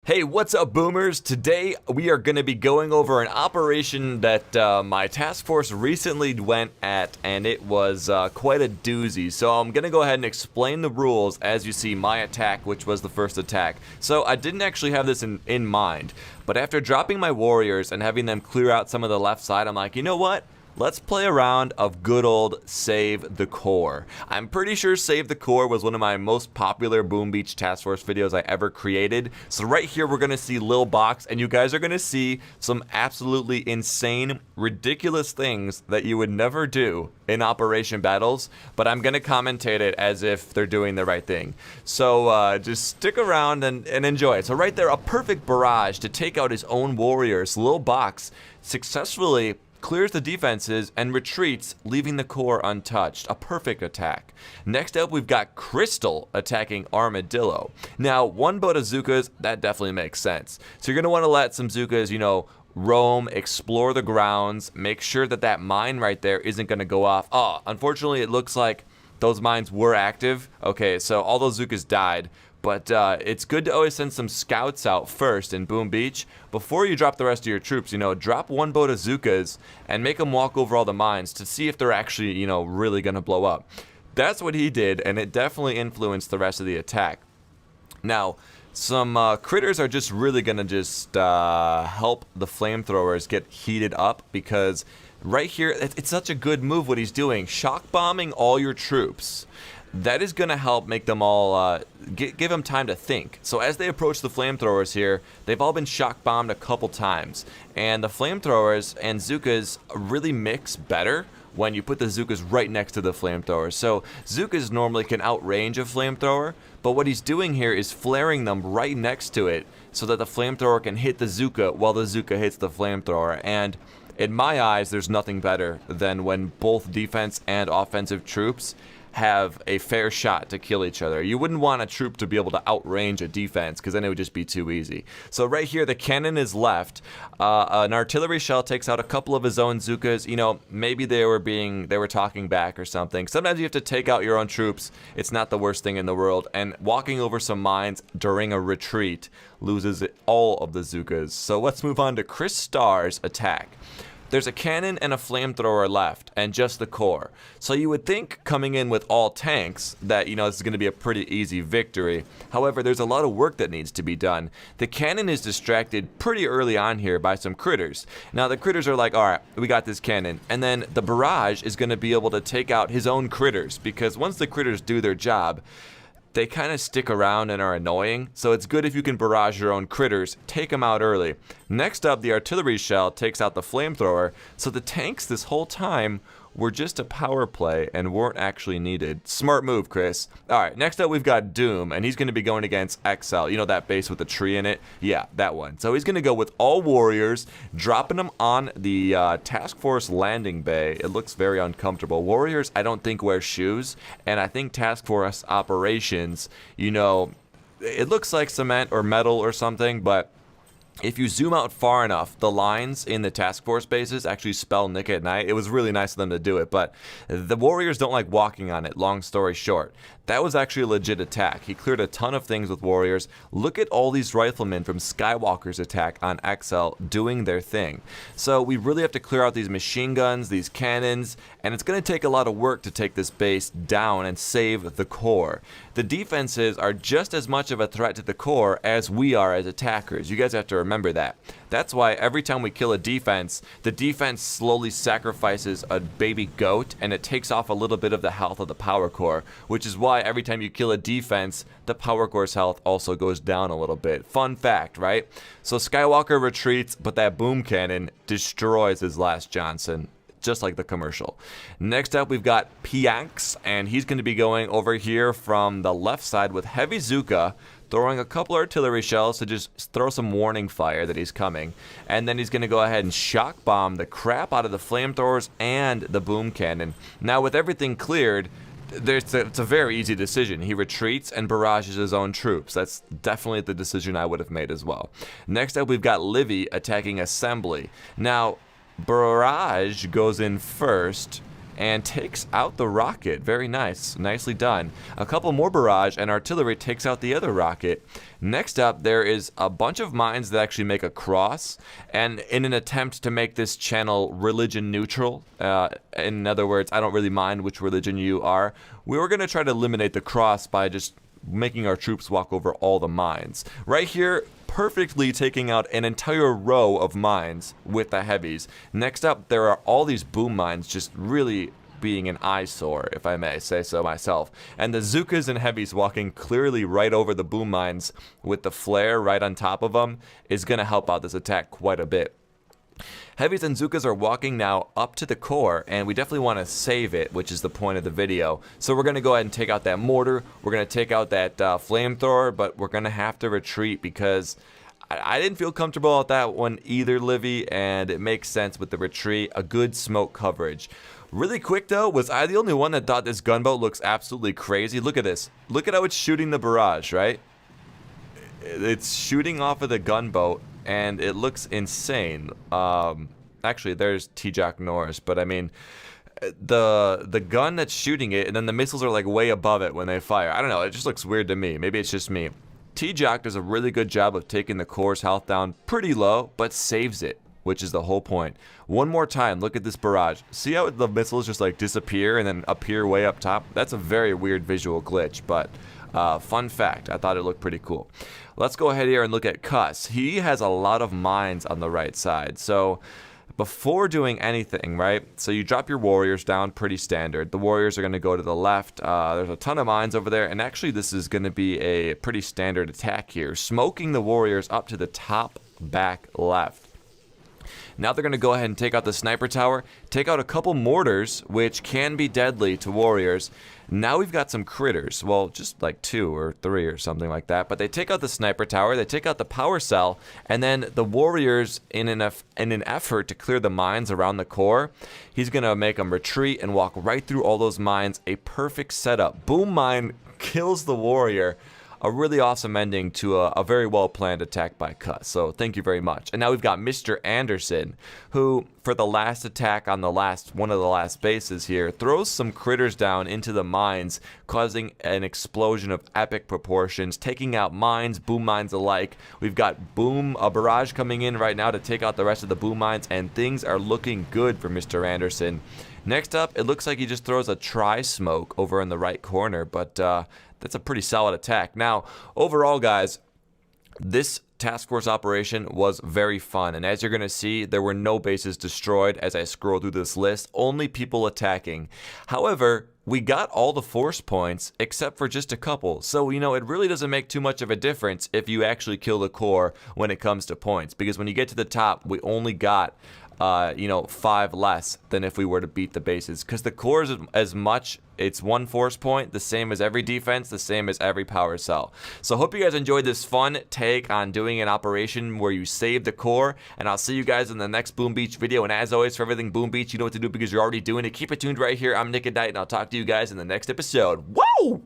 Hey, what's up, boomers? Today we are going to be going over an operation that my task force recently went at, and it was quite a doozy. So I'm going to go ahead and explain the rules as you see my attack, which was the first attack. So I didn't actually have this in mind, but after dropping my warriors and having them clear out some of the left side, I'm like, you know what? Let's play a round of good old Save the Core. I'm pretty sure Save the Core was one of my most popular Boom Beach Task Force videos I ever created. So right here we're going to see Lil Box, and you guys are going to see some absolutely insane, ridiculous things that you would never do in Operation Battles, but I'm going to commentate it as if they're doing the right thing. So just stick around and enjoy it. So right there, a perfect barrage to take out his own warriors. Lil Box successfully clears the defenses and retreats, leaving the core untouched. A perfect attack. Next up, we've got Crystal attacking Armadillo. Now, one boat of Zookas, that definitely makes sense. So you're going to want to let some Zookas, roam, explore the grounds, make sure that that mine right there isn't going to go off. Oh, unfortunately, it looks like those mines were active. Okay, so all those Zookas died. But it's good to always send some scouts out first in Boom Beach. Before you drop the rest of your troops, drop one boat of Zookas and make them walk over all the mines to see if they're actually, really going to blow up. That's what he did, and it definitely influenced the rest of the attack. Now, some critters are just really going to just help the flamethrowers get heated up, because right here, it's such a good move what he's doing. Shock bombing all your troops. That is going to help make them all, give them time to think. So as they approach the flamethrowers here, they've all been shock bombed a couple times. And the flamethrowers and Zookas really mix better when you put the Zookas right next to the flamethrowers. So Zookas normally can outrange a flamethrower, but what he's doing here is flaring them right next to it so that the flamethrower can hit the Zooka while the Zooka hits the flamethrower. And in my eyes, there's nothing better than when both defense and offensive troops have a fair shot to kill each other. You wouldn't want a troop to be able to outrange a defense, because then it would just be too easy. So right here, the cannon is left. An artillery shell takes out a couple of his own Zookas. Maybe they were talking back or something. Sometimes you have to take out your own troops. It's not the worst thing in the world. And walking over some mines during a retreat loses all of the Zookas. So let's move on to Chris Starr's attack. There's a cannon and a flamethrower left, and just the core. So you would think, coming in with all tanks, that, this is going to be a pretty easy victory. However, there's a lot of work that needs to be done. The cannon is distracted pretty early on here by some critters. Now, the critters are like, all right, we got this cannon. And then the barrage is going to be able to take out his own critters, because once the critters do their job, they kind of stick around and are annoying, so it's good if you can barrage your own critters, take them out early. Next up, the artillery shell takes out the flamethrower, so the tanks this whole time were just a power play and weren't actually needed. Smart move, Chris. Alright, next up we've got Doom, and he's going to be going against XL. That base with the tree in it? Yeah, that one. So he's going to go with all warriors, dropping them on the task force landing bay. It looks very uncomfortable. Warriors, I don't think, wear shoes, and I think task force operations, it looks like cement or metal or something, but if you zoom out far enough, the lines in the task force bases actually spell Nickatnyte. It was really nice of them to do it, but the warriors don't like walking on it, long story short. That was actually a legit attack. He cleared a ton of things with warriors. Look at all these riflemen from Skywalker's attack on XL doing their thing. So we really have to clear out these machine guns, these cannons, and it's going to take a lot of work to take this base down and save the core. The defenses are just as much of a threat to the core as we are as attackers. You guys have to remember that. That's why every time we kill a defense, the defense slowly sacrifices a baby goat, and it takes off a little bit of the health of the power core, which is why every time you kill a defense, the power core's health also goes down a little bit. Fun fact, right? So Skywalker retreats, but that boom cannon destroys his last Johnson, just like the commercial. Next up, we've got Pianx, and he's going to be going over here from the left side with Heavy Zooka, throwing a couple artillery shells to just throw some warning fire that he's coming. And then he's going to go ahead and shock bomb the crap out of the flamethrowers and the boom cannon. Now, with everything cleared, it's a very easy decision. He retreats and barrages his own troops. That's definitely the decision I would have made as well. Next up, we've got Livy attacking Assembly. Now, barrage goes in first, and takes out the rocket. Very nice. Nicely done. A couple more barrage and artillery takes out the other rocket. Next up, there is a bunch of mines that actually make a cross, and in an attempt to make this channel religion neutral, in other words, I don't really mind which religion you are, we were going to try to eliminate the cross by just making our troops walk over all the mines. Right here, perfectly taking out an entire row of mines with the heavies. Next up, there are all these boom mines just really being an eyesore, if I may say so myself. And the Zookas and heavies walking clearly right over the boom mines with the flare right on top of them is going to help out this attack quite a bit. Heavies and Zookas are walking now up to the core, and we definitely want to save it, which is the point of the video. So we're going to go ahead and take out that mortar, we're going to take out that flamethrower, but we're going to have to retreat because I didn't feel comfortable with that one either, Livy, and it makes sense with the retreat, a good smoke coverage. Really quick though, was I the only one that thought this gunboat looks absolutely crazy? Look at this. Look at how it's shooting the barrage, right? It's shooting off of the gunboat, and it looks insane. Actually, there's T-Jock Norris, but I mean, the gun that's shooting it, and then the missiles are like way above it when they fire. I don't know, it just looks weird to me. Maybe it's just me. T-Jock does a really good job of taking the core's health down pretty low, but saves it, which is the whole point. One more time, look at this barrage. See how the missiles just like disappear and then appear way up top? That's a very weird visual glitch, but fun fact, I thought it looked pretty cool. Let's go ahead here and look at Cuss. He has a lot of mines on the right side. So before doing anything, right? So you drop your warriors down, pretty standard. The warriors are going to go to the left. There's a ton of mines over there, and actually this is going to be a pretty standard attack here. Smoking the warriors up to the top back left. Now they're going to go ahead and take out the sniper tower, take out a couple mortars, which can be deadly to warriors. Now we've got some critters, well, just like 2 or 3 or something like that, but they take out the sniper tower, they take out the power cell, and then the warriors, in an effort to clear the mines around the core, he's going to make them retreat and walk right through all those mines. A perfect setup. Boom mine kills the warrior. A really awesome ending to a very well-planned attack by Cuss, so thank you very much. And now we've got Mr. Anderson, who, for the last attack on one of the last bases here, throws some critters down into the mines, causing an explosion of epic proportions, taking out mines, boom mines alike. We've got a barrage coming in right now to take out the rest of the boom mines, and things are looking good for Mr. Anderson. Next up, it looks like he just throws a tri-smoke over in the right corner, but that's a pretty solid attack. Now, overall, guys, this task force operation was very fun, and as you're going to see, there were no bases destroyed as I scroll through this list, only people attacking. However, we got all the force points except for just a couple, so you know, it really doesn't make too much of a difference if you actually kill the core when it comes to points, because when you get to the top, we only got 5 less than if we were to beat the bases, because the core is as much, it's 1 force point, the same as every defense, the same as every power cell. So hope you guys enjoyed this fun take on doing an operation where you save the core, and I'll see you guys in the next Boom Beach video. And as always, for everything Boom Beach, you know what to do because you're already doing it. Keep it tuned right here. I'm Nickatnyte, and I'll talk to you guys in the next episode. Woo!